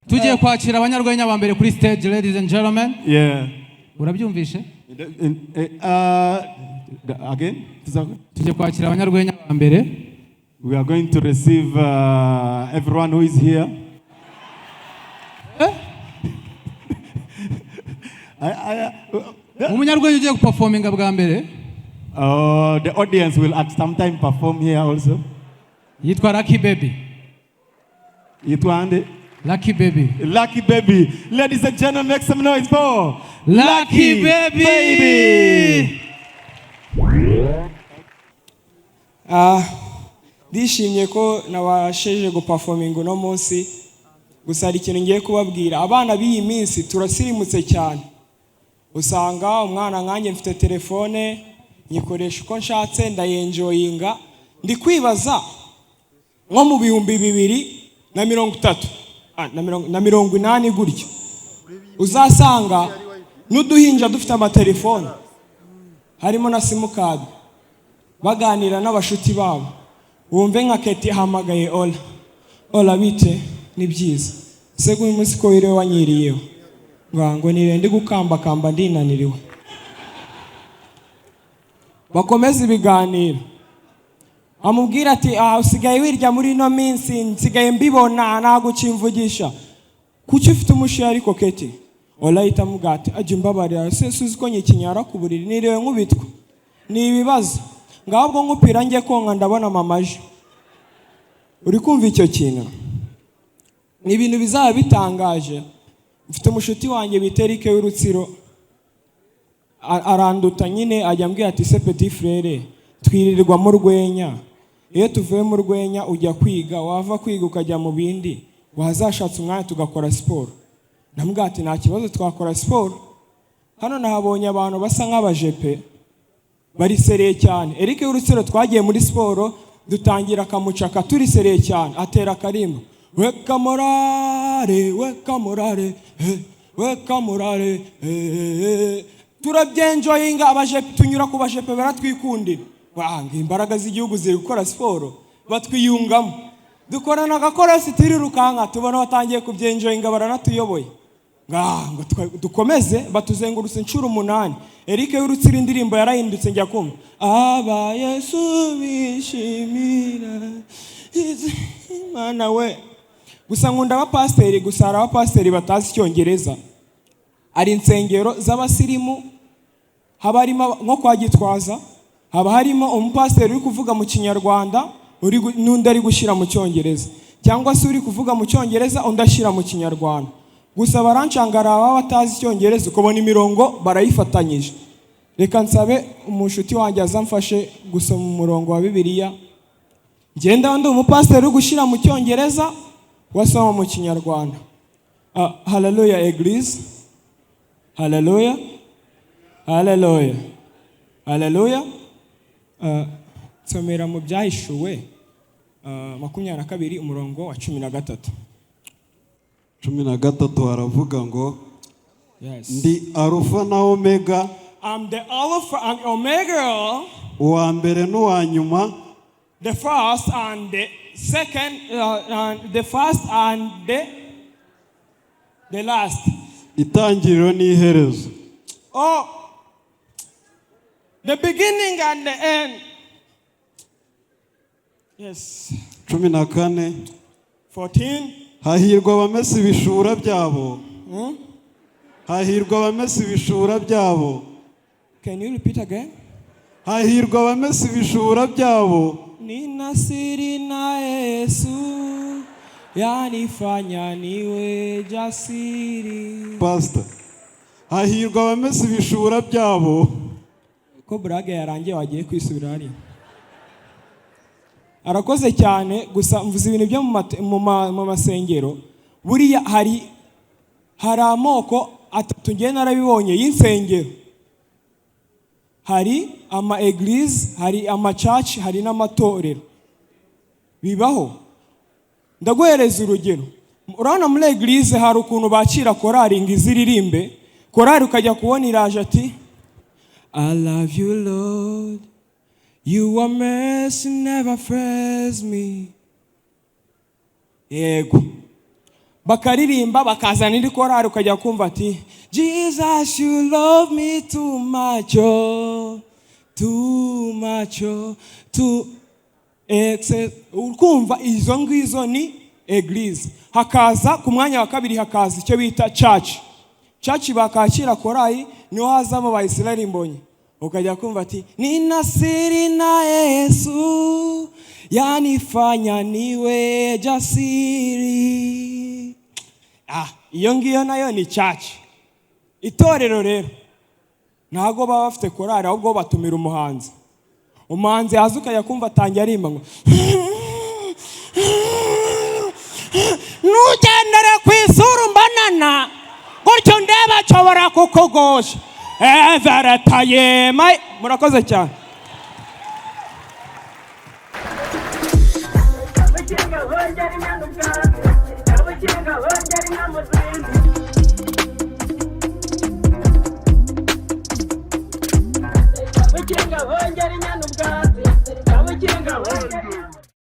Tugiye kwakira abanyarwenya ba mbere kuri stage, ladies and gentlemen. Yeah. Urabyumvishe? Again? Tugiye kwakira abanyarwenya ba mbere. We are going to receive everyone who is here. Umunyarwenya ugiye guperforminga bwa mbere. The audience will at some time perform here also. Yitwa Lucky Baby. Yitwa ande? Lucky Baby. Lucky Baby. Ladies and gentlemen, make some noise for Lucky Baby. Ndishimye ko nabasheje guperforminga uno munsi. Gusa hari ikintu ngiye kubabwira. Abana b'iyi minsi turasirimutse cyane. Usanga umwana nkanjye mfite telefone nyikoresha uko nshatse ndayenjoyinga. Ndi kwibaza nko mu 2030 na 80 gutyo uzasanga n'uduhinja dufite amatelefone harimo na simukadi baganira n'abashuti babo. Wumve nka Keti hamagaye ola bite ni byiza se uyu munsi ko wire wanyiriyeho ngo nirende gukamba ndinaniriwe. Bakomeza ibiganiro amubwira ati usigaye wirya muri no minsi nsigaye mbibona nagucimvugisha kuki ufite umushi ariko Keti olayita mugati aje mbabarira se suzi ko nyikinyara ku buriri nirewe nkubitwa ni ibibazo ngabwo nkupira nge konka ndabona mamaje. Uri kumva icyo kintu ni ibintu bizaba bitangaje. Mfite umushuti wanjye biterike w'Urutsiro aranduta nyine ajya mbwira ati se petit frère twirirwa mu Rwenya. Iyo tuvuye mu Rwenya ujya kwiga wava kwiga ukajya mu bindi wazashatse umwanya tugakora siporo. Namubwira ati nta kibazo twakora siporo. Hano nahabonye abantu basa nk'abajepe bari sereye cyane. Eric w'Urutsiro twagiye muri siporo dutangira kamucaka turi sereye cyane atera karimba weka morale turabyenjoyinga abajepe tunyura ku bajepe baratwikundira. Wanga imbaraga z'igihugu ziri gukora siporo batwiyungamo dukorana gakorasi turirukanka tubona batangiye kubyenjoyinga baranatuyoboye ngo dukomeze batuzengurutse inshuro 8. Eric w'Urutsiro indirimbo yarahindutse njya kumva aba Yesu bishimira Imana we. Gusa nkunda abapasiteri gusa hari abapasiteri batazi Icyongereza. Ari insengero z'abasirimu haba harimo nko kwa Gitwaza haba harimo umupasiteri uri kuvuga mu Kinyarwanda n'undi ari gushyira mu Cyongereza cyangwa se uri kuvuga mu Cyongereza undi ashyira mu Kinyarwanda. Gusa barancangara baba batazi Icyongereza ukabona imirongo barayifatanyije. Reka nsabe umushuti wanjye azamfashe gusoma umurongo wa Bibiliya. Ngenda ndi umupasiteri uri gushyira mu Cyongereza wasoma mu Kinyarwanda. Hallelujah Eglise. Hallelujah. Hallelujah. Hallelujah. Somera mu Byahishuwe 22 umurongo wa 13. 13 haravuga ngo ndi Alpha na Omega. I'm the Alpha and Omega. Uwa mbere n'uwa nyuma. The first and the second, the first and the last. Itangiriro n'iherezo. Oh, the beginning and the end. Yes. 14. 14. Hahirwa abamesa ibishura byabo. Hahirwa abamesa ibishura byabo. Can you repeat again? Hahirwa abamesa ibishura byabo. Nina siri na Yesu yanifanya niwe jasiri. Pastor. Hahirwa abamesa ibishura byabo. Ko brage yarangiye wagiye kwisubira hari. Arakoze cyane gusa mvuze ibintu byo mu masengero buriya hari amoko atatu ngiye narabibonye y'insengero. Hari ama eglise, hari ama church, hari n'amatorero. Bibaho. Ndaguhereza urugero. urabona muri eglise hari ukuntu bakira korari ngo iziririmbe, korari ukajya kubona iraje ati I love you Lord, your mercy never fails me. Yego bakaririmba bakazana indi korari ukajya kumva ati Jesus you love me too much, oh, too much, oh, too excess. Ukumva izo ngizo ni eglise. Hakaza ku mwanya wa kabiri hakaza icyo bita church. Church bakakira korari niho hazamo abayisirayeli mbonye, ukajya kumva ati nina siri na Yesu yanifanya niwe jasiri. Iyo ngiyo nayo ni church. Itorero rero ntago baba bafite korari, ahubwo batumira umuhanzi. Umuhanzi yaza ukajya kumva atangiye arimba ngo nugendere ku isura mbanana gutyo ndeba nshobora kukugosha everataye mai. Murakoze cyane. Abakinga bongera inyana ubwatsi, abakinga bongera